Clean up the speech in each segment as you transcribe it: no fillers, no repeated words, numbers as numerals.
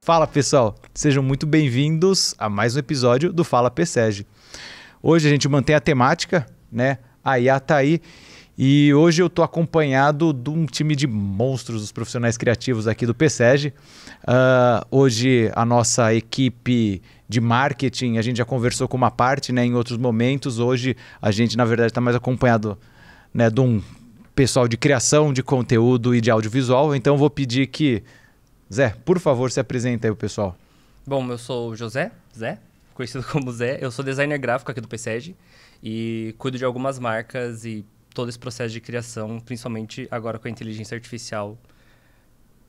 Fala pessoal, sejam muito bem-vindos a mais um episódio do Fala PSEG. Hoje a gente mantém a temática, né? A IA tá aí e hoje eu tô acompanhado de um time de monstros, dos profissionais criativos aqui do PSEG. Hoje a nossa equipe de marketing, a gente já conversou com uma parte, né, em outros momentos. Hoje a gente, na verdade, está mais acompanhado, né, de um pessoal de criação de conteúdo e de audiovisual. Então eu vou pedir que Zé, por favor, se apresenta aí o pessoal. Bom, eu sou o José, conhecido como Zé. Eu sou designer gráfico aqui do PSEG e cuido de algumas marcas e todo esse processo de criação, principalmente agora com a inteligência artificial.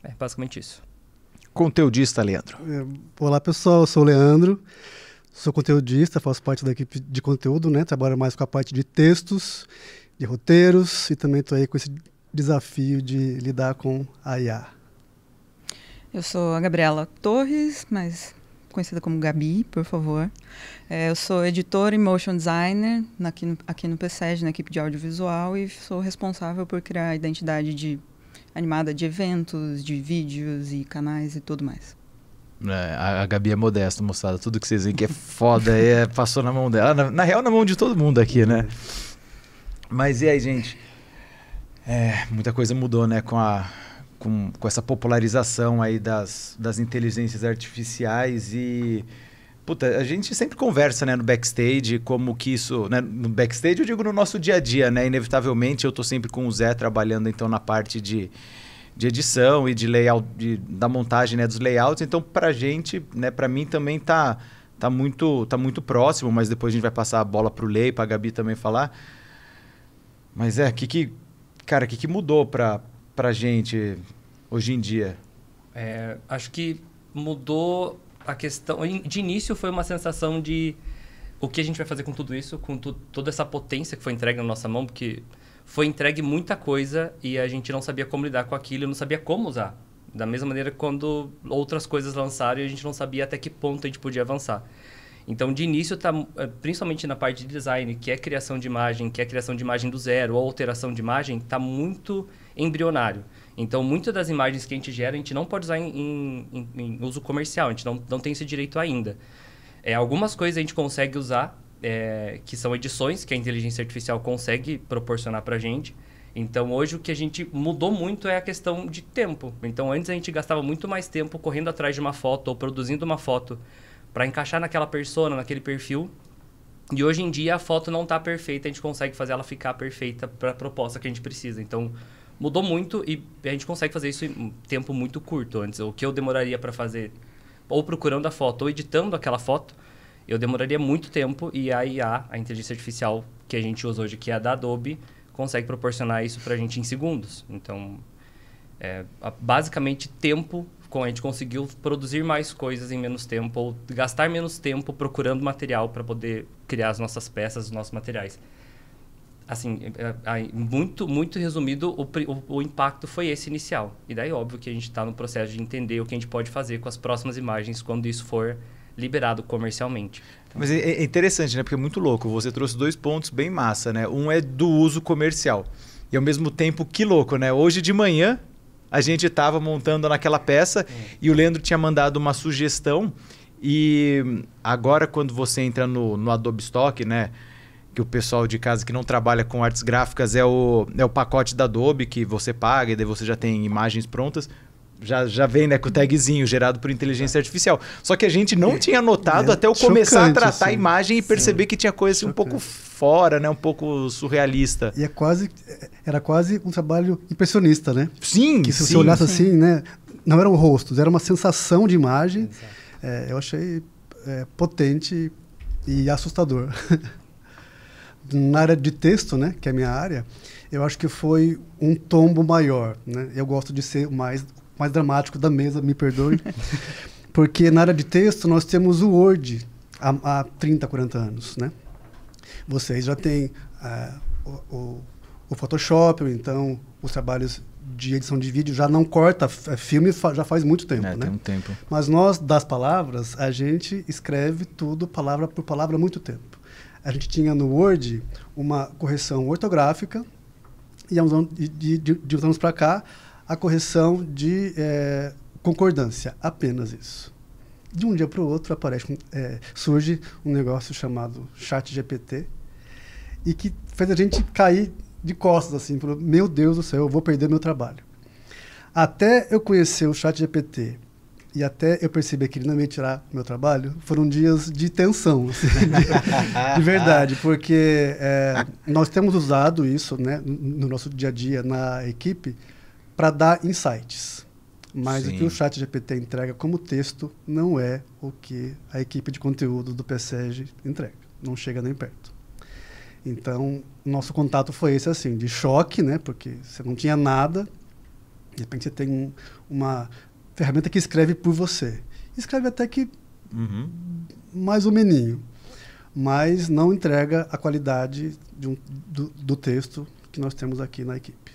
É basicamente isso. Conteudista, Leandro. Olá, pessoal. Eu sou o Leandro. Sou conteudista, faço parte da equipe de conteúdo, né? Trabalho mais com a parte de textos, de roteiros e também estou aí com esse desafio de lidar com a IA. Eu sou a Gabriela Torres, mais conhecida como Gabi, por favor. Eu sou editora e motion designer aqui no PSEG, na equipe de audiovisual, e sou responsável por criar a identidade animada de eventos, de vídeos e canais e tudo mais. A Gabi é modesta, moçada. Tudo que vocês veem que é foda passou na mão dela. Na real, na mão de todo mundo aqui, né? Mas e aí, gente? Muita coisa mudou, né? Com essa popularização aí das inteligências artificiais e... Puta, a gente sempre conversa, né, no backstage, como que isso... Né, no backstage eu digo no nosso dia a dia, né? Inevitavelmente eu tô sempre com o Zé trabalhando então na parte de edição e de layout, da montagem, né, dos layouts. Então pra gente, né, pra mim também tá muito próximo, mas depois a gente vai passar a bola pro Lei, pra Gabi também falar. Mas o que mudou pra gente hoje em dia? Acho que mudou a questão... De início foi uma sensação de o que a gente vai fazer com tudo isso, com toda essa potência que foi entregue na nossa mão, porque foi entregue muita coisa e a gente não sabia como lidar com aquilo e não sabia como usar. Da mesma maneira que quando outras coisas lançaram e a gente não sabia até que ponto a gente podia avançar. Então, de início, principalmente na parte de design, que é criação de imagem, do zero, ou alteração de imagem, está muito embrionário. Então, muitas das imagens que a gente gera, a gente não pode usar em uso comercial, a gente não tem esse direito ainda. Algumas coisas a gente consegue usar, que são edições que a inteligência artificial consegue proporcionar para a gente. Então, hoje, o que a gente mudou muito é a questão de tempo. Então, antes a gente gastava muito mais tempo correndo atrás de uma foto ou produzindo uma foto para encaixar naquela persona, naquele perfil. E hoje em dia a foto não está perfeita, a gente consegue fazer ela ficar perfeita para a proposta que a gente precisa. Então, mudou muito e a gente consegue fazer isso em um tempo muito curto. Antes, o que eu demoraria para fazer, ou procurando a foto, ou editando aquela foto, eu demoraria muito tempo e a IA, a inteligência artificial que a gente usa hoje, que é a da Adobe, consegue proporcionar isso para a gente em segundos. Então, basicamente, tempo... A gente conseguiu produzir mais coisas em menos tempo ou gastar menos tempo procurando material para poder criar as nossas peças, os nossos materiais. Assim, muito resumido, o impacto foi esse inicial. E daí, óbvio, que a gente está no processo de entender o que a gente pode fazer com as próximas imagens quando isso for liberado comercialmente. Mas é interessante, né? Porque é muito louco. Você trouxe dois pontos bem massa, né? Um é do uso comercial. E, ao mesmo tempo, que louco, né? Hoje de manhã... A gente estava montando naquela peça e o Leandro tinha mandado uma sugestão. E agora, quando você entra no Adobe Stock, né? Que o pessoal de casa que não trabalha com artes gráficas é o pacote da Adobe que você paga e daí você já tem imagens prontas. Já vem, né, com o tagzinho gerado por inteligência artificial. Só que a gente não tinha notado até eu começar a tratar a imagem e perceber que tinha coisa assim, um pouco fora, né? Um pouco surrealista. E era quase um trabalho impressionista, né? Sim, que se você olhasse assim, né? Não eram rostos, era uma sensação de imagem. Eu achei potente e assustador. Na área de texto, né, que é a minha área, eu acho que foi um tombo maior, né? Eu gosto de ser mais dramático da mesa, me perdoe. Porque na área de texto nós temos o Word há 30, 40 anos, né? Vocês já têm o Photoshop, então os trabalhos de edição de vídeo já não corta filme, já faz muito tempo, né? Tem um tempo. Mas nós, das palavras, a gente escreve tudo palavra por palavra há muito tempo. A gente tinha no Word uma correção ortográfica e de uns anos para cá a correção de concordância, apenas isso. De um dia para o outro surge um negócio chamado ChatGPT e que fez a gente cair de costas, assim, falou, meu Deus do céu, eu vou perder meu trabalho. Até eu conhecer o ChatGPT e até eu perceber que ele não ia tirar meu trabalho, foram dias de tensão, assim, de verdade, porque nós temos usado isso, né, no nosso dia a dia na equipe para dar insights. Mas Sim. o que o ChatGPT entrega como texto não é o que a equipe de conteúdo do PSEG entrega. Não chega nem perto. Então, nosso contato foi esse, assim, de choque, né? Porque você não tinha nada, de repente você tem uma ferramenta que escreve por você. Escreve até que mais ou meninho, mas não entrega a qualidade do texto que nós temos aqui na equipe.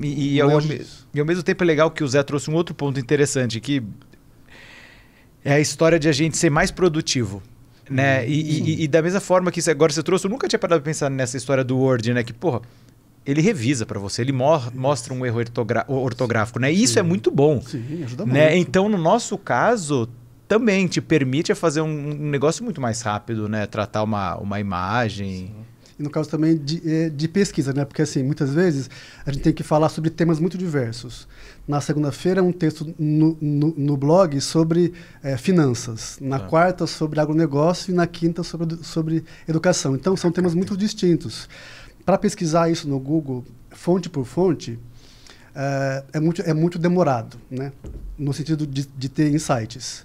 E ao mesmo tempo é legal que o Zé trouxe um outro ponto interessante, que é a história de a gente ser mais produtivo. Né? E da mesma forma que agora você trouxe, eu nunca tinha parado para pensar nessa história do Word, né? Que, porra, ele revisa para você, ele mostra um erro ortográfico, né? E isso é muito bom. Sim, ajuda né? muito. Então, no nosso caso, também te permite fazer um negócio muito mais rápido, né? Tratar uma imagem. Sim. E no caso também de pesquisa, né? Porque, assim, muitas vezes a gente tem que falar sobre temas muito diversos. Na segunda-feira, um texto no blog sobre finanças. Na quarta, sobre agronegócio. E na quinta, sobre educação. Então, são temas muito distintos. Para pesquisar isso no Google, fonte por fonte, é muito demorado, né? No sentido de ter insights.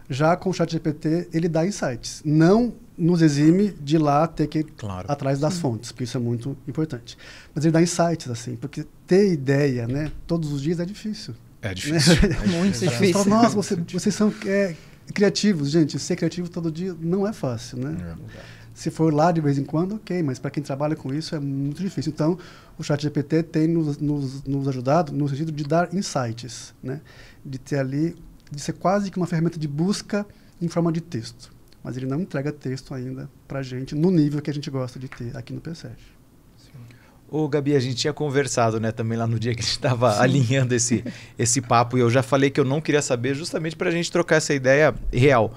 Já com o ChatGPT, ele dá insights. Não nos exime de lá ter que ir atrás das fontes, porque isso é muito importante. Mas ele dá insights, assim, porque ter ideia, né, todos os dias é difícil. É difícil. Né? Muito difícil. Fala, nossa, vocês são criativos. Gente, ser criativo todo dia não é fácil, né? Se for lá de vez em quando, ok, mas para quem trabalha com isso é muito difícil. Então, o ChatGPT tem nos ajudado no sentido de dar insights, né? De ter ali, de ser quase que uma ferramenta de busca em forma de texto. Mas ele não entrega texto ainda para a gente no nível que a gente gosta de ter aqui no PSEG. Ô, Gabi, a gente tinha conversado, né, também lá no dia que a gente estava alinhando esse papo, e eu já falei que eu não queria saber justamente para a gente trocar essa ideia real.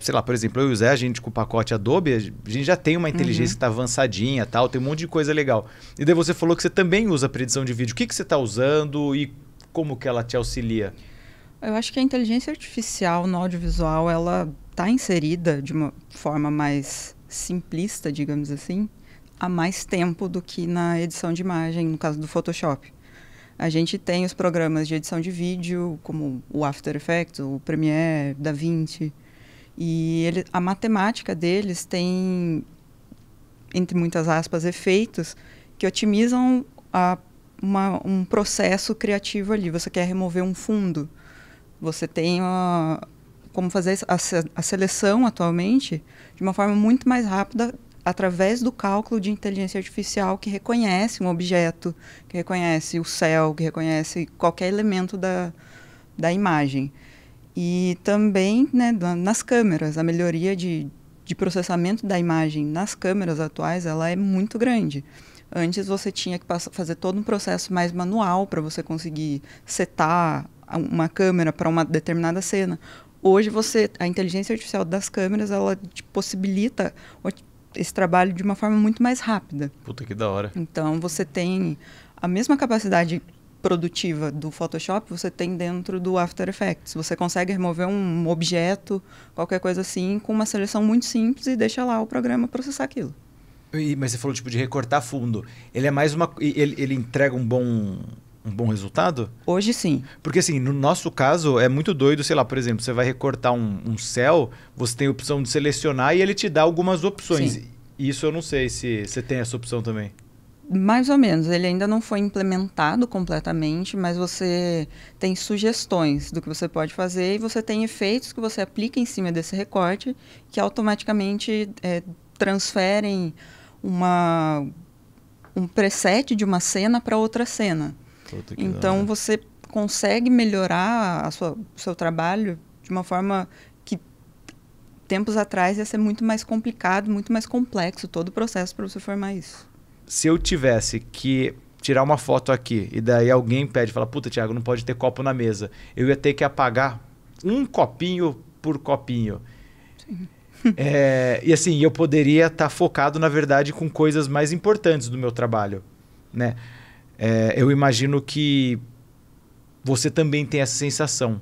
Sei lá, por exemplo, eu e o Zé, a gente com o pacote Adobe, a gente já tem uma inteligência que está avançadinha, tal, tem um monte de coisa legal. E daí você falou que você também usa para edição de vídeo. O que você está usando e como que ela te auxilia? Eu acho que a inteligência artificial no audiovisual, ela está inserida de uma forma mais simplista, digamos assim, há mais tempo do que na edição de imagem, no caso do Photoshop. A gente tem os programas de edição de vídeo, como o After Effects, o Premiere, DaVinci, e a matemática deles tem, entre muitas aspas, efeitos que otimizam um processo criativo ali. Você quer remover um fundo, você tem como fazer a seleção atualmente de uma forma muito mais rápida através do cálculo de inteligência artificial que reconhece um objeto, que reconhece o céu, que reconhece qualquer elemento da imagem. E também, né, nas câmeras, a melhoria de processamento da imagem nas câmeras atuais, ela é muito grande. Antes você tinha que fazer todo um processo mais manual para você conseguir setar uma câmera para uma determinada cena. Hoje a inteligência artificial das câmeras, ela te possibilita esse trabalho de uma forma muito mais rápida. Puta, que da hora. Então, você tem a mesma capacidade produtiva do Photoshop, você tem dentro do After Effects. Você consegue remover um objeto, qualquer coisa assim, com uma seleção muito simples e deixa lá o programa processar aquilo. Mas você falou tipo de recortar fundo. Ele é mais ele entrega um bom resultado? Hoje sim. Porque assim, no nosso caso é muito doido, sei lá, por exemplo, você vai recortar um céu, você tem a opção de selecionar e ele te dá algumas opções. Sim. Isso eu não sei se você tem essa opção também. Mais ou menos. Ele ainda não foi implementado completamente, mas você tem sugestões do que você pode fazer e você tem efeitos que você aplica em cima desse recorte que automaticamente transferem um preset de uma cena para outra cena. Então, você consegue melhorar o seu trabalho de uma forma que tempos atrás ia ser muito mais complicado, muito mais complexo todo o processo para você formar isso. Se eu tivesse que tirar uma foto aqui e daí alguém pede, fala, puta, Thiago, não pode ter copo na mesa. Eu ia ter que apagar um copinho por copinho. Sim. E assim, eu poderia estar focado, na verdade, com coisas mais importantes do meu trabalho, né? Eu imagino que você também tem essa sensação.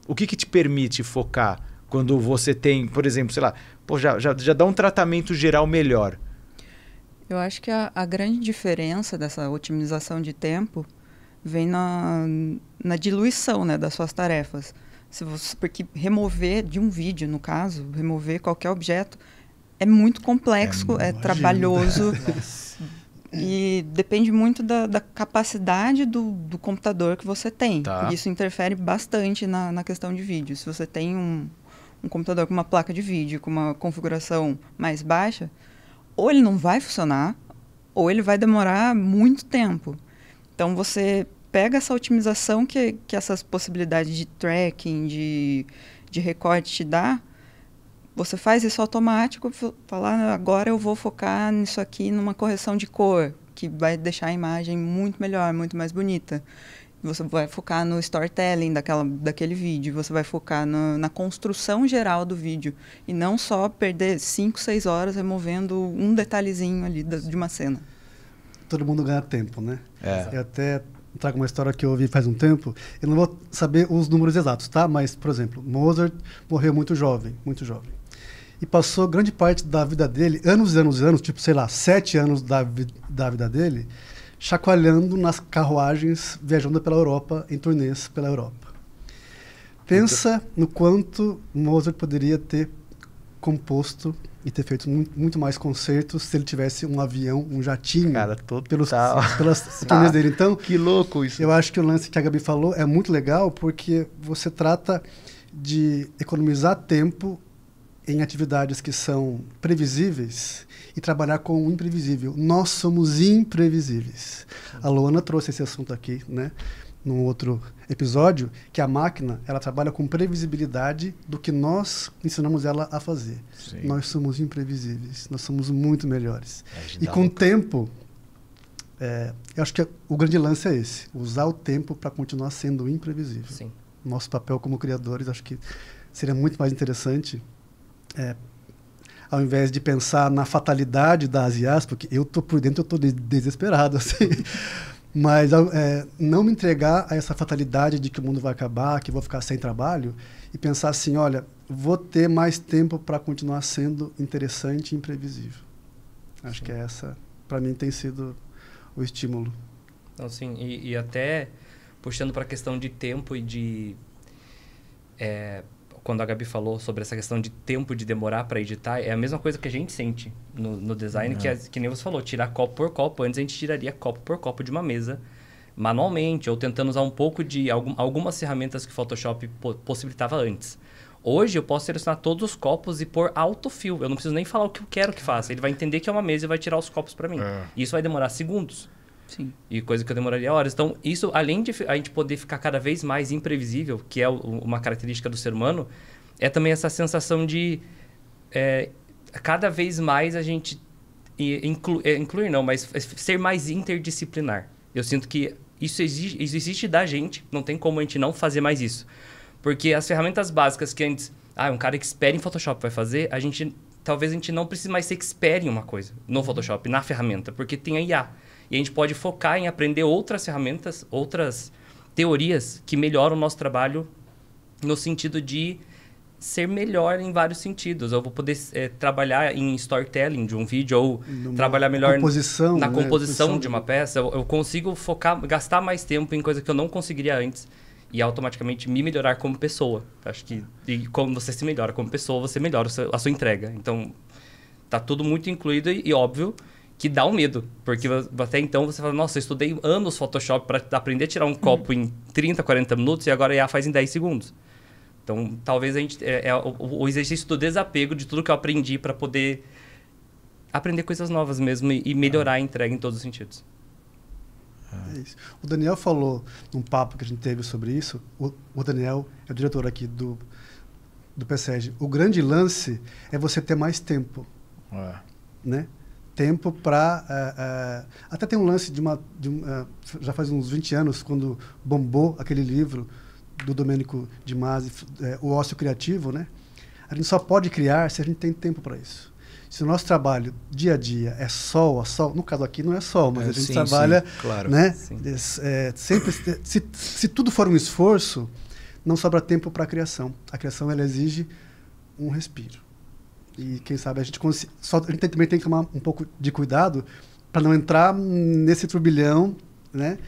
O que te permite focar quando você tem, por exemplo, sei lá, pô, já dá um tratamento geral melhor? Eu acho que a grande diferença dessa otimização de tempo vem na diluição, né, das suas tarefas. Porque remover de um vídeo, no caso, remover qualquer objeto, é muito complexo, é trabalhoso. E depende muito da capacidade do computador que você tem. Tá. Isso interfere bastante na questão de vídeo. Se você tem um computador com uma placa de vídeo, com uma configuração mais baixa, ou ele não vai funcionar, ou ele vai demorar muito tempo. Então, você pega essa otimização que essas possibilidades de tracking, de recorte te dá, você faz isso automático, falar, agora eu vou focar nisso aqui, numa correção de cor, que vai deixar a imagem muito melhor, muito mais bonita. Você vai focar no storytelling daquele vídeo, você vai focar na construção geral do vídeo, e não só perder 5, 6 horas removendo um detalhezinho ali de uma cena. Todo mundo ganha tempo, né? Eu até trago uma história que eu ouvi faz um tempo. Eu não vou saber os números exatos, tá? Mas, por exemplo, Mozart morreu muito jovem. E passou grande parte da vida dele, anos e anos e anos, tipo, sei lá, 7 anos da vida dele, chacoalhando nas carruagens, viajando pela Europa, em turnês pela Europa. Pensa no quanto Mozart poderia ter composto e ter feito muito mais concertos se ele tivesse um avião, um jatinho, cara, pelas turnês dele. Então, que louco isso. Eu acho que o lance que a Gabi falou é muito legal, porque você trata de economizar tempo em atividades que são previsíveis e trabalhar com o imprevisível. Nós somos imprevisíveis. A Luana trouxe esse assunto aqui, né, num outro episódio, que a máquina, ela trabalha com previsibilidade do que nós ensinamos ela a fazer. Sim. Nós somos imprevisíveis, nós somos muito melhores. E com o tempo, eu acho que o grande lance é esse, usar o tempo para continuar sendo imprevisível. Sim. Nosso papel como criadores, acho que seria muito mais interessante, ao invés de pensar na fatalidade das IAs, porque eu estou por dentro, eu estou desesperado, assim, mas não me entregar a essa fatalidade de que o mundo vai acabar, que eu vou ficar sem trabalho, e pensar assim, olha, vou ter mais tempo para continuar sendo interessante e imprevisível. Acho que essa, para mim, tem sido o estímulo. Então, assim, e até puxando para a questão de tempo e de... quando a Gabi falou sobre essa questão de tempo de demorar para editar, é a mesma coisa que a gente sente no design, que nem você falou, tirar copo por copo. Antes a gente tiraria copo por copo de uma mesa, manualmente, ou tentando usar um pouco de algumas ferramentas que o Photoshop possibilitava antes. Hoje eu posso selecionar todos os copos e pôr autofill. Eu não preciso nem falar o que eu quero que faça. Ele vai entender que é uma mesa e vai tirar os copos para mim. Isso vai demorar segundos. Sim. E coisa que eu demoraria horas. Então, isso, além de a gente poder ficar cada vez mais imprevisível, que é uma característica do ser humano, é também essa sensação de cada vez mais a gente incluir não, mas ser mais interdisciplinar. Eu sinto que isso existe da gente, não tem como a gente não fazer mais isso. Porque as ferramentas básicas que antes, um cara expert em Photoshop vai fazer, talvez a gente não precise mais ser expert em uma coisa no Photoshop, na ferramenta, porque tem a IA. E a gente pode focar em aprender outras ferramentas, outras teorias que melhoram o nosso trabalho no sentido de ser melhor em vários sentidos. Eu vou poder trabalhar em storytelling de um vídeo ou trabalhar melhor na composição de uma peça. Eu consigo focar, gastar mais tempo em coisa que eu não conseguiria antes e automaticamente me melhorar como pessoa. Acho que quando você se melhora como pessoa, você melhora a sua entrega. Então, tá tudo muito incluído e óbvio que dá um medo, porque até então você fala, nossa, eu estudei anos Photoshop para aprender a tirar um copo em 30, 40 minutos e agora a IA faz em 10 segundos. Então, talvez a gente o exercício do desapego de tudo que eu aprendi para poder aprender coisas novas mesmo e melhorar a entrega em todos os sentidos. É isso. O Daniel falou num papo que a gente teve sobre isso, o Daniel é o diretor aqui do PSEG. O grande lance é você ter mais tempo, né? tempo para... até tem um lance já faz uns 20 anos, quando bombou aquele livro do Domenico de Masi, O Ócio Criativo, né? A gente só pode criar se a gente tem tempo para isso. Se o nosso trabalho, dia a dia, é sol a sol, no caso aqui não é sol, mas a gente trabalha... Sim, claro. Né? Sempre, se tudo for um esforço, não sobra tempo para a criação. A criação, ela exige um respiro. E quem sabe a gente também tem que tomar um pouco de cuidado para não entrar nesse turbilhão, né?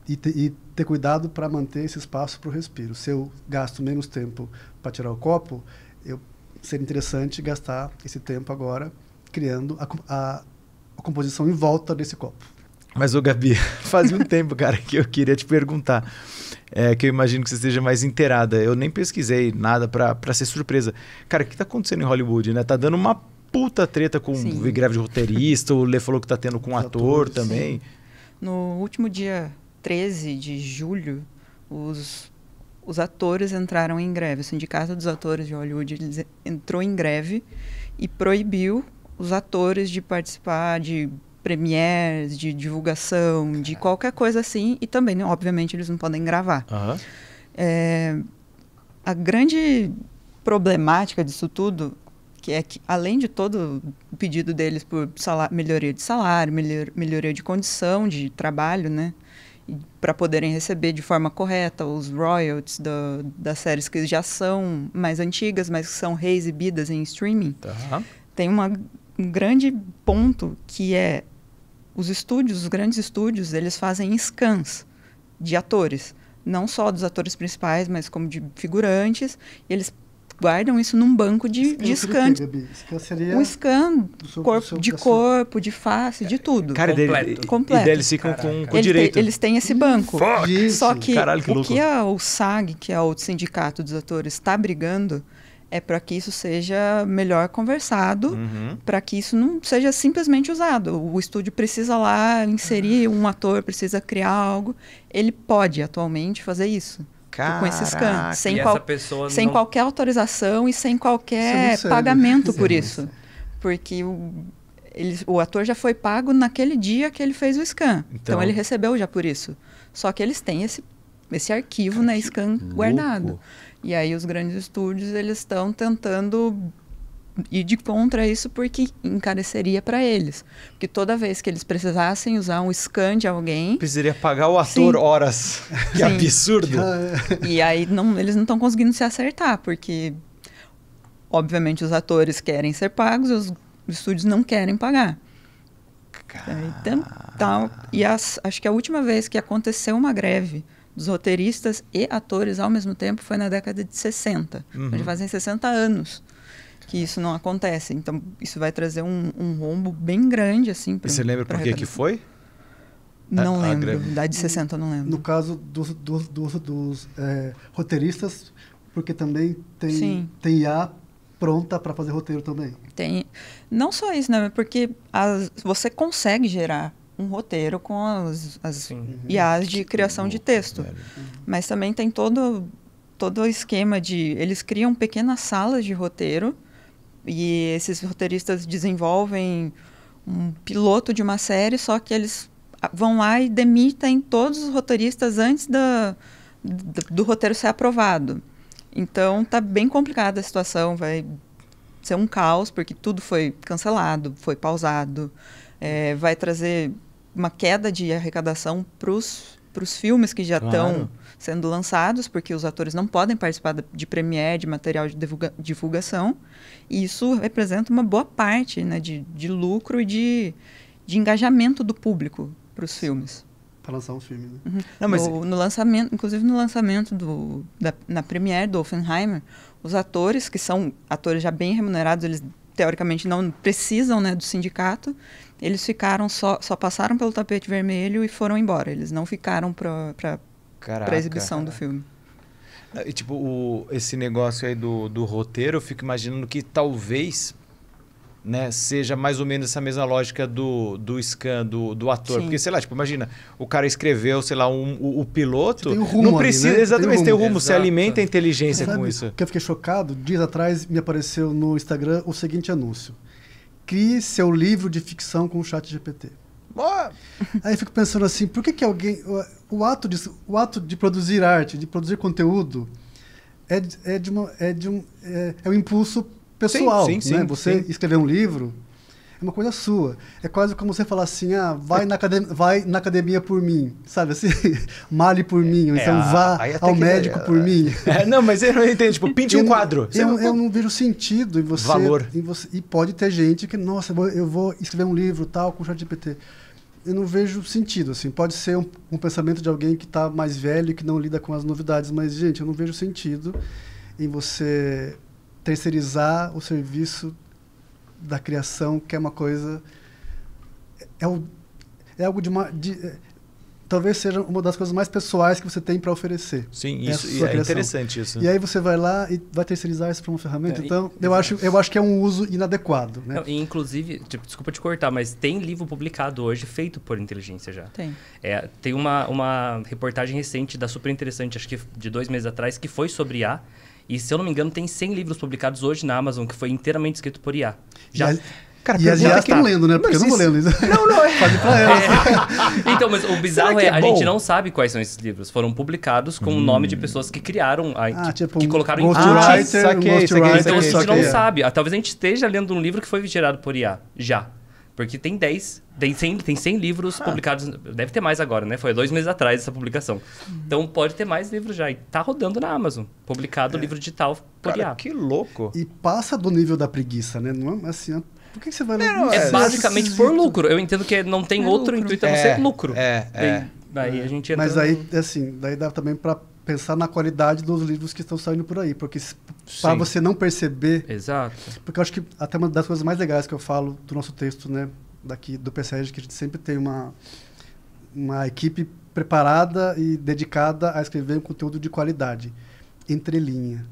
E ter cuidado para manter esse espaço para o respiro. Se eu gasto menos tempo para tirar o copo, seria interessante gastar esse tempo agora criando a composição em volta desse copo. Mas, ô Gabi, fazia um tempo, cara, que eu queria te perguntar, que eu imagino que você esteja mais inteirada. Eu nem pesquisei nada pra ser surpresa. Cara, o que tá acontecendo em Hollywood, né? Tá dando uma puta treta com greve de roteirista, o Lê falou que tá tendo com um ator também. Sim. No último dia 13 de julho, os atores entraram em greve. O Sindicato dos Atores de Hollywood entrou em greve e proibiu os atores de participar de premieres, de divulgação, de qualquer coisa assim. E também, obviamente, eles não podem gravar. A grande problemática disso tudo, que é que, além de todo o pedido deles por melhoria de salário, melhoria de condição de trabalho, né? Para poderem receber de forma correta os royalties das séries que já são mais antigas, mas que são reexibidas em streaming. Tem um grande ponto que é os grandes estúdios, eles fazem scans de atores, não só dos atores principais, mas como de figurantes, e eles guardam isso num banco de scan. Um scan corpo, de face, de tudo. Cara, completo. E daí eles ficam com direito. Eles têm esse banco. Só que caralho, que o louco. que o SAG, que é o Sindicato dos Atores, está brigando é para que isso seja melhor conversado, para que isso não seja simplesmente usado. O estúdio precisa lá inserir um ator, precisa criar algo. Ele pode, atualmente, fazer isso. Com esse scan, sem qualquer autorização e sem qualquer pagamento por isso. Porque o ator já foi pago naquele dia que ele fez o scan. Então ele recebeu já por isso. Só que eles têm esse arquivo, né, scan guardado. E aí os grandes estúdios, eles estão tentando ir de contra isso porque encareceria para eles. Porque toda vez que eles precisassem usar um scan de alguém... Precisaria pagar o ator horas. Que absurdo! E aí eles não estão conseguindo se acertar, porque obviamente os atores querem ser pagos e os estúdios não querem pagar. Acho que a última vez que aconteceu uma greve dos roteiristas e atores ao mesmo tempo foi na década de 60. Já fazem 60 anos que isso não acontece. Então, isso vai trazer um rombo bem grande, assim. E você lembra por que foi? Não lembro. Da de 60 eu não lembro. No caso dos roteiristas, porque também tem IA pronta para fazer roteiro também. Tem. Não só isso, né? Porque você consegue gerar um roteiro com as IAs de criação de texto. Mas também tem todo o esquema de... Eles criam pequenas salas de roteiro e esses roteiristas desenvolvem um piloto de uma série, só que eles vão lá e demitem todos os roteiristas antes do roteiro ser aprovado. Então, tá bem complicada a situação, vai ser um caos, porque tudo foi cancelado, foi pausado, vai trazer uma queda de arrecadação para os filmes que já estão sendo lançados, porque os atores não podem participar de premiere, de material de divulgação, e isso representa uma boa parte, né, de lucro e de engajamento do público para os filmes. Para lançar um filme, né? Não, mas... no lançamento, inclusive no lançamento na premiere do Oppenheimer, os atores, que são atores já bem remunerados, eles teoricamente não precisam, né, do sindicato, eles ficaram só passaram pelo tapete vermelho e foram embora. Eles não ficaram para a exibição do filme. E, tipo, esse negócio aí do roteiro, eu fico imaginando que talvez, né, seja mais ou menos essa mesma lógica do scan, do ator. Sim. Porque, sei lá, tipo, imagina, o cara escreveu, sei lá, o piloto, tem um rumo não precisa, ali, né? Exatamente, tem o rumo, você Exato. alimenta a inteligência Sabe com isso. Que eu fiquei chocado? Dias atrás me apareceu no Instagram o seguinte anúncio. crie seu livro de ficção com o ChatGPT. Aí eu fico pensando assim, por que alguém... O ato de produzir arte, de produzir conteúdo, é um impulso pessoal. Sim, né? Você escrever um livro é uma coisa sua. É quase como você falar assim, vai na academia por mim, sabe assim? Male por mim, ou então vá ao médico por mim. Não, mas eu não entendo, tipo, pinte um quadro. Eu não vejo sentido em você... Valor. E pode ter gente que, nossa, eu vou escrever um livro tal com o ChatGPT. Eu não vejo sentido, assim. Pode ser um pensamento de alguém que está mais velho e que não lida com as novidades, mas, gente, eu não vejo sentido em você terceirizar o serviço da criação, que é uma coisa... É algo talvez seja uma das coisas mais pessoais que você tem para oferecer. Sim, isso é interessante isso. E aí você vai lá e vai terceirizar isso para uma ferramenta. Então, eu acho que é um uso inadequado. Né? Não, e inclusive, desculpa te cortar, mas tem livro publicado hoje feito por inteligência já. Tem. Tem uma reportagem recente da Super Interessante, acho que de 2 meses atrás, que foi sobre IA. E, se eu não me engano, tem 100 livros publicados hoje na Amazon, que foi inteiramente escrito por IA. Cara, e as IA estão lendo, né? Porque eu não vou lendo isso. Não é. Fale pra elas. Então, mas o bizarro a gente não sabe quais são esses livros. Foram publicados com o nome de pessoas que criaram, que colocaram em Ghostwriter. Então, a gente não sabe. Talvez a gente esteja lendo um livro que foi gerado por IA, já. Porque tem 100 livros publicados, deve ter mais agora, né? Foi 2 meses atrás essa publicação. Então pode ter mais livros já. E tá rodando na Amazon, publicado livro digital por IA. Que louco. E passa do nível da preguiça, né? Não é assim, por que você vai... É basicamente por lucro. Eu entendo que não tem outro intuito a não ser lucro. Aí a gente entra Mas aí, assim, daí dá também para pensar na qualidade dos livros que estão saindo por aí. Porque para você não perceber... Exato. Porque eu acho que até uma das coisas mais legais que eu falo do nosso texto, né? Daqui do PSEG, que a gente sempre tem uma equipe preparada e dedicada a escrever um conteúdo de qualidade. Entrelinha.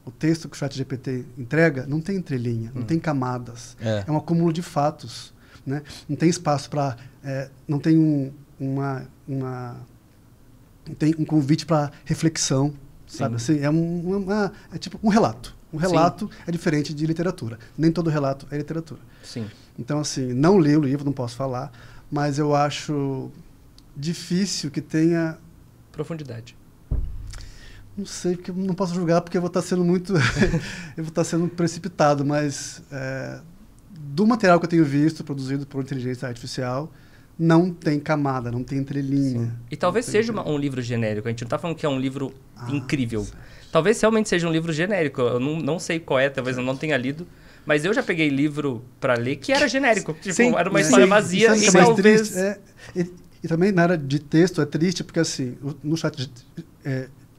O texto que o ChatGPT entrega não tem entrelinha, não tem camadas. É um acúmulo de fatos. Né? Não tem espaço para... não tem tem um convite para reflexão. Sabe? Assim, é tipo um relato. Um relato é diferente de literatura. Nem todo relato é literatura. Sim. Então, assim, não li o livro, não posso falar, mas eu acho difícil que tenha... Profundidade. Não sei, porque eu não posso julgar, porque eu vou estar sendo muito... eu vou estar sendo precipitado, mas do material que eu tenho visto, produzido por inteligência artificial, não tem camada, não tem entrelinha. Sim. E talvez seja um livro genérico. A gente não está falando que é um livro incrível. Talvez realmente seja um livro genérico. Eu não sei qual é, talvez eu não tenha lido. Mas eu já peguei livro para ler que era genérico. Tipo, era uma história vazia e talvez... E também na área de texto é triste, porque assim, no chat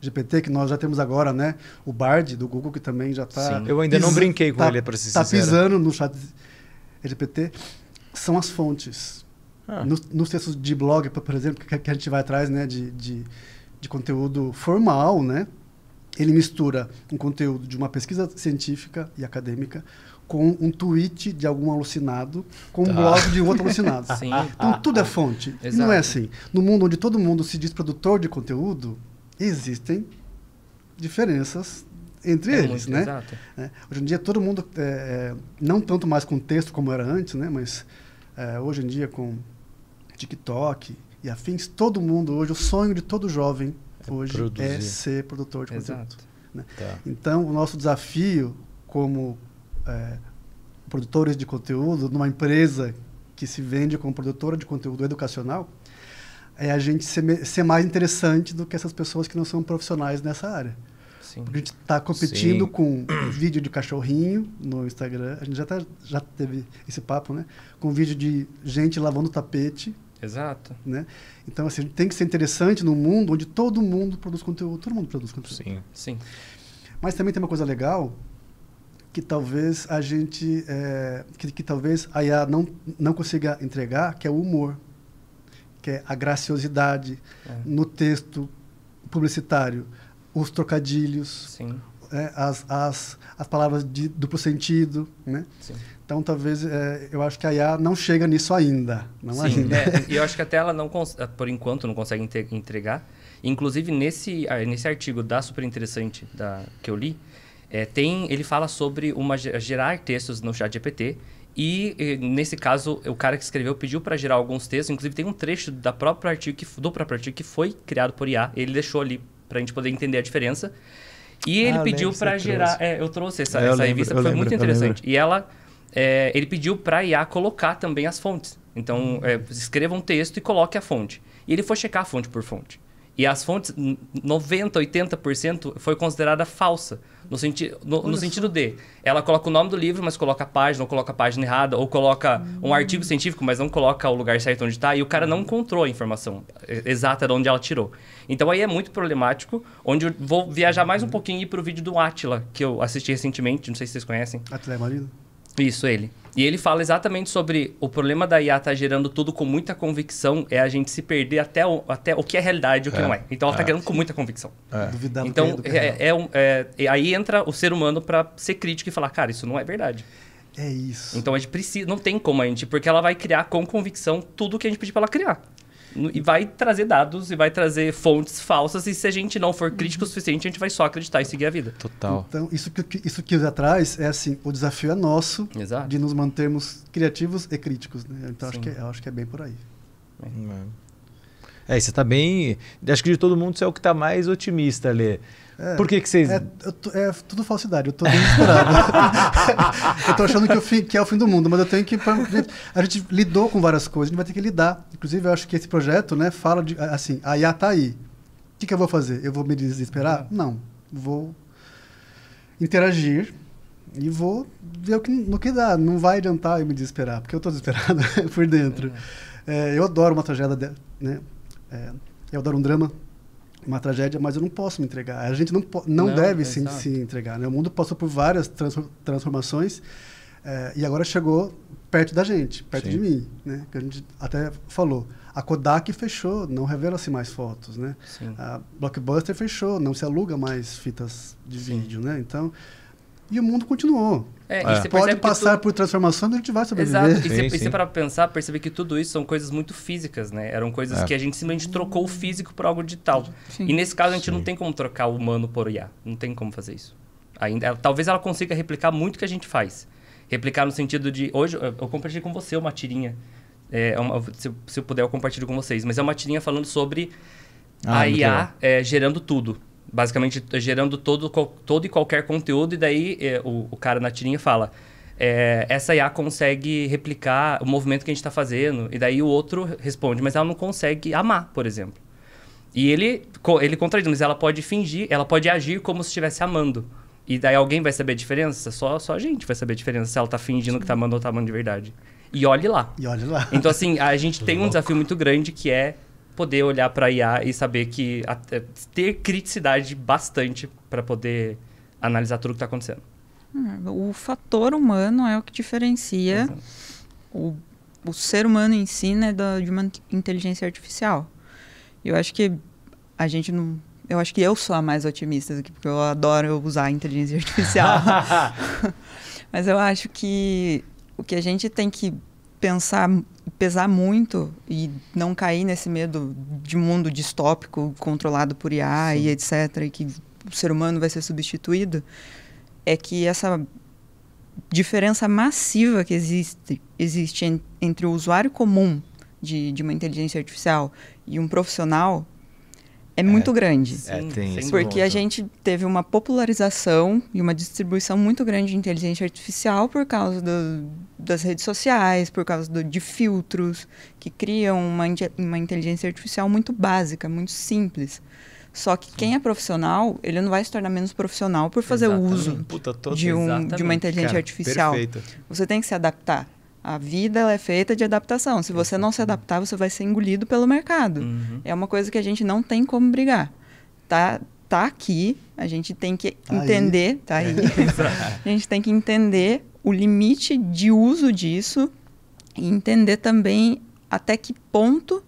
GPT, que nós já temos agora, né? O Bard, do Google, que também já está... Eu ainda não brinquei com ele, para ser sincero. Está pisando no chat GPT. São as fontes. Nos textos de blog, por exemplo, que a gente vai atrás, né? De conteúdo formal, né? Ele mistura um conteúdo de uma pesquisa científica e acadêmica com um tweet de algum alucinado, com um blog de outro alucinado. Sim. Então, tudo é fonte. E não é assim. No mundo onde todo mundo se diz produtor de conteúdo, existem diferenças entre eles, né? Exato. Hoje em dia, todo mundo, não tanto mais com texto como era antes, né? Mas hoje em dia, com TikTok e afins, todo mundo hoje, o sonho de todo jovem hoje é ser produtor de conteúdo. Né? Então, o nosso desafio como produtores de conteúdo numa empresa que se vende como produtora de conteúdo educacional é a gente ser mais interessante do que essas pessoas que não são profissionais nessa área. Sim. Porque a gente está competindo com vídeo de cachorrinho no Instagram. A gente já teve esse papo, né? Com vídeo de gente lavando tapete. Exato. Né? Então, assim, tem que ser interessante num mundo onde todo mundo produz conteúdo. Todo mundo produz conteúdo. Sim. Mas também tem uma coisa legal que talvez a gente... que talvez a IA não consiga entregar, que é o humor. Que é a graciosidade no texto publicitário. Os trocadilhos. Sim. As palavras de duplo sentido. Né? Sim. Então, talvez, eu acho que a IA não chega nisso ainda. Não ainda. E eu acho que até ela, por enquanto, não consegue entregar. Inclusive, nesse artigo da Super Interessante que eu li, ele fala sobre gerar textos no ChatGPT E nesse caso, o cara que escreveu pediu para gerar alguns textos. Inclusive, tem um trecho do próprio artigo que foi criado por IA. Ele deixou ali para a gente poder entender a diferença. E ele pediu para gerar... eu trouxe essa revista, que foi muito interessante. E ele pediu para a IA colocar também as fontes. Então, escreva um texto e coloque a fonte. E ele foi checar fonte por fonte. E as fontes, 90%, 80% foi considerada falsa. No sentido de, ela coloca o nome do livro, mas coloca a página, ou coloca a página errada, ou coloca um artigo científico, mas não coloca o lugar certo onde está, e o cara não encontrou a informação exata de onde ela tirou. Então aí é muito problemático, onde eu vou viajar mais um pouquinho e ir para o vídeo do Átila, que eu assisti recentemente, não sei se vocês conhecem. Átila é marido? Isso, ele. E ele fala exatamente sobre o problema da IA estar gerando tudo com muita convicção, é a gente se perder até o que é realidade e o que não é. Então ela está gerando com muita convicção. Duvidar então aí entra o ser humano para ser crítico e falar, cara, isso não é verdade. É isso. Então a gente precisa, não tem como a gente, porque ela vai criar com convicção tudo que a gente pedir para ela criar. E vai trazer dados e vai trazer fontes falsas, e se a gente não for crítico o suficiente, a gente vai só acreditar e seguir a vida. Total. Então, isso que já traz é assim, o desafio é nosso. Exato. De nos mantermos criativos e críticos, né? Então acho que é bem por aí. E você tá bem... Acho que de todo mundo você é o que tá mais otimista, Lê. Por que vocês... É tudo falsidade, eu tô desesperado. Eu tô achando que é o fim do mundo, mas eu tenho que... A gente lidou com várias coisas, a gente vai ter que lidar. Inclusive, eu acho que esse projeto, né, fala de... Assim, a IA tá aí. O que eu vou fazer? Eu vou me desesperar? Não. Vou interagir e vou ver no que dá. Não vai adiantar eu me desesperar, porque eu tô desesperado por dentro. Eu adoro uma tragédia, né? Eu adoro um drama, uma tragédia, mas eu não posso me entregar. A gente não deve se entregar, né? O mundo passou por várias transformações e agora chegou perto da gente, perto de mim, né? Que a gente até falou. A Kodak fechou, não revela-se mais fotos, né? A Blockbuster fechou, não se aluga mais fitas de vídeo, né? Então, e o mundo continuou. Você pode passar por transformações, a gente vai sobreviver. Exato. E você para pensar, perceber que tudo isso são coisas muito físicas, né? Eram coisas que a gente simplesmente trocou o físico por algo digital. Sim. E nesse caso a gente não tem como trocar o humano por IA. Não tem como fazer isso. Talvez ela consiga replicar muito o que a gente faz. Replicar no sentido de... Hoje eu compartilhei com você uma tirinha. Se eu puder, eu compartilho com vocês. Mas é uma tirinha falando sobre a IA gerando tudo. Basicamente, gerando todo e qualquer conteúdo. E daí, o cara na tirinha fala... essa IA consegue replicar o movimento que a gente está fazendo. E daí o outro responde, mas ela não consegue amar, por exemplo. E ele contradiz, mas ela pode fingir, ela pode agir como se estivesse amando. E daí alguém vai saber a diferença? Só a gente vai saber a diferença se ela está fingindo que está amando ou está amando de verdade. E olhe lá. Então, assim, a gente tem um desafio muito grande que é poder olhar para a IA e saber que... ter criticidade bastante para poder analisar tudo o que está acontecendo. O fator humano é o que diferencia o ser humano em si, né, de uma inteligência artificial. Eu acho que a gente não... Eu acho que eu sou a mais otimista aqui, porque eu adoro usar a inteligência artificial. Mas eu acho que o que a gente tem que pesar muito e não cair nesse medo de mundo distópico controlado por IA e etc., e que o ser humano vai ser substituído, é que essa diferença massiva que existe entre o usuário comum de uma inteligência artificial e um profissional é muito grande. Porque a gente teve uma popularização e uma distribuição muito grande de inteligência artificial por causa das redes sociais, por causa de filtros que criam uma inteligência artificial muito básica, muito simples. Só que quem é profissional, ele não vai se tornar menos profissional por fazer uso de uma inteligência artificial. Perfeito. Você tem que se adaptar. A vida ela é feita de adaptação. Se você não se adaptar, você vai ser engolido pelo mercado. É uma coisa que a gente não tem como brigar. Tá aqui, a gente tem que entender... Tá aí. A gente tem que entender o limite de uso disso e entender também até que ponto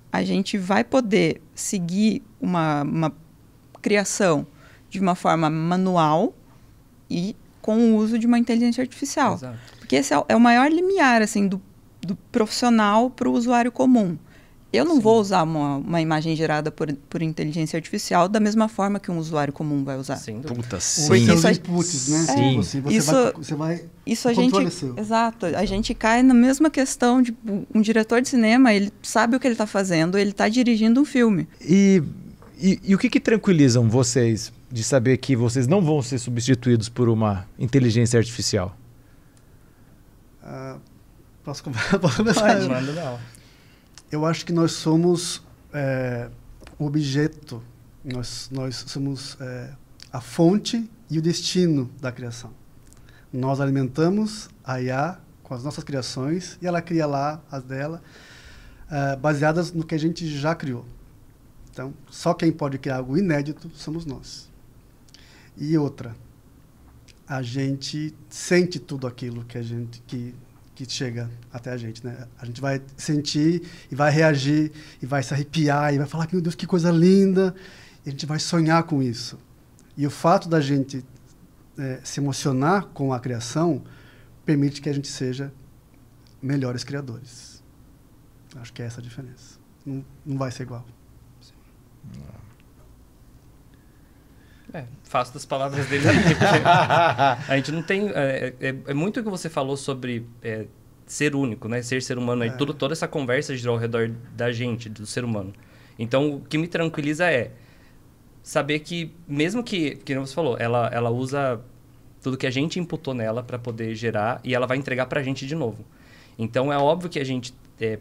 a gente vai poder seguir uma criação de uma forma manual e com o uso de uma inteligência artificial. Exato. Porque esse é o maior limiar assim, do profissional para o usuário comum. Eu não vou usar uma imagem gerada por inteligência artificial da mesma forma que um usuário comum vai usar. Sim. Puta, sim. Porque isso os inputs, né? Sim. Você vai Isso a o gente, controle é seu. exato, a gente cai na mesma questão de um diretor de cinema, ele sabe o que ele está fazendo, ele está dirigindo um filme. E o que tranquilizam vocês de saber que vocês não vão ser substituídos por uma inteligência artificial? Posso começar? Manda não. Eu acho que nós somos o objeto, nós somos a fonte e o destino da criação. Nós alimentamos a IA com as nossas criações e ela cria lá as dela, baseadas no que a gente já criou. Então, só quem pode criar algo inédito somos nós. E outra, a gente sente tudo aquilo que chega até a gente, né? A gente vai sentir e vai reagir e vai se arrepiar e vai falar, meu Deus, que coisa linda, e a gente vai sonhar com isso. E o fato da gente se emocionar com a criação permite que a gente seja melhores criadores. Acho que é essa a diferença. Não vai ser igual. Faço das palavras dele. A gente não tem... É muito o que você falou sobre ser único, né? Ser humano. Toda essa conversa girou ao redor da gente, do ser humano. Então, o que me tranquiliza é saber que, mesmo que você falou, ela usa tudo que a gente imputou nela para poder gerar e ela vai entregar para a gente de novo. Então, é óbvio que a gente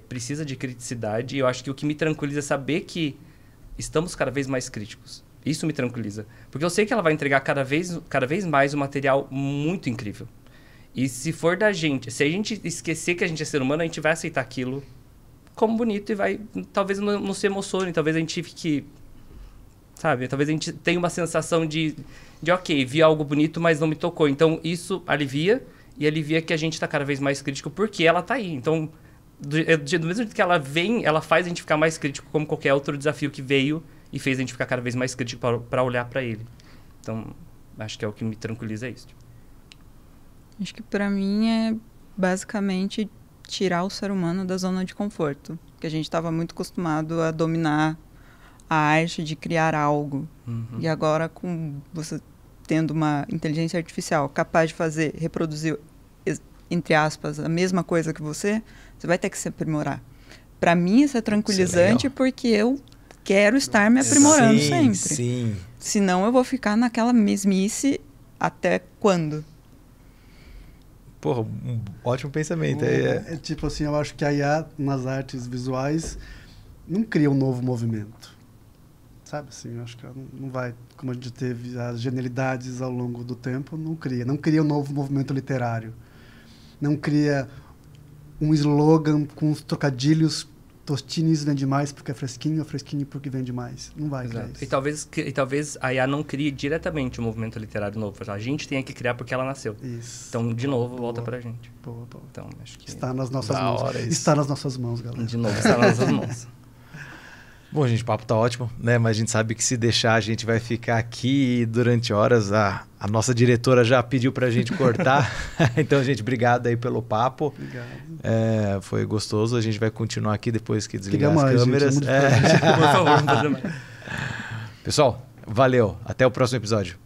precisa de criticidade e eu acho que o que me tranquiliza é saber que estamos cada vez mais críticos. Isso me tranquiliza. Porque eu sei que ela vai entregar cada vez mais um material muito incrível. E se for da gente, se a gente esquecer que a gente é ser humano, a gente vai aceitar aquilo como bonito e vai... Talvez não se emocione, talvez a gente fique... Sabe? Talvez a gente tenha uma sensação de ok, vi algo bonito, mas não me tocou. Então, isso alivia e alivia que a gente está cada vez mais crítico porque ela está aí. Então, do mesmo jeito que ela vem, ela faz a gente ficar mais crítico como qualquer outro desafio que veio e fez a gente ficar cada vez mais crítico para olhar para ele. Então, acho que é o que me tranquiliza é isso. Acho que para mim é basicamente tirar o ser humano da zona de conforto. Porque a gente estava muito acostumado a dominar a arte de criar algo. Uhum. E agora, com você tendo uma inteligência artificial capaz de reproduzir, entre aspas, a mesma coisa que você vai ter que se aprimorar. Para mim, isso é tranquilizante porque eu quero estar me aprimorando sempre. Sim. Senão eu vou ficar naquela mesmice até quando? Porra, um ótimo pensamento. Tipo assim, eu acho que a IA nas artes visuais não cria um novo movimento. Sabe assim, eu acho que ela não vai, como a gente teve as genialidades ao longo do tempo, não cria um novo movimento literário. Não cria um slogan com os trocadilhos. Tostines vende mais porque é fresquinho porque vende mais. Não vai criar isso. E talvez a IA não crie diretamente um movimento literário novo. A gente tem que criar porque ela nasceu. Isso. Então, de novo, volta pra gente. Boa. Então, acho que... Está nas nossas mãos. Está nas nossas mãos, galera. De novo, está nas nossas mãos. Bom, gente, o papo tá ótimo, né? Mas a gente sabe que se deixar, a gente vai ficar aqui durante horas. A nossa diretora já pediu pra gente cortar. Então, gente, obrigado aí pelo papo. Obrigado. Foi gostoso. A gente vai continuar aqui depois que desligar Liga as mais, câmeras. Gente, Por favor, não fazer mais. Pessoal, valeu. Até o próximo episódio.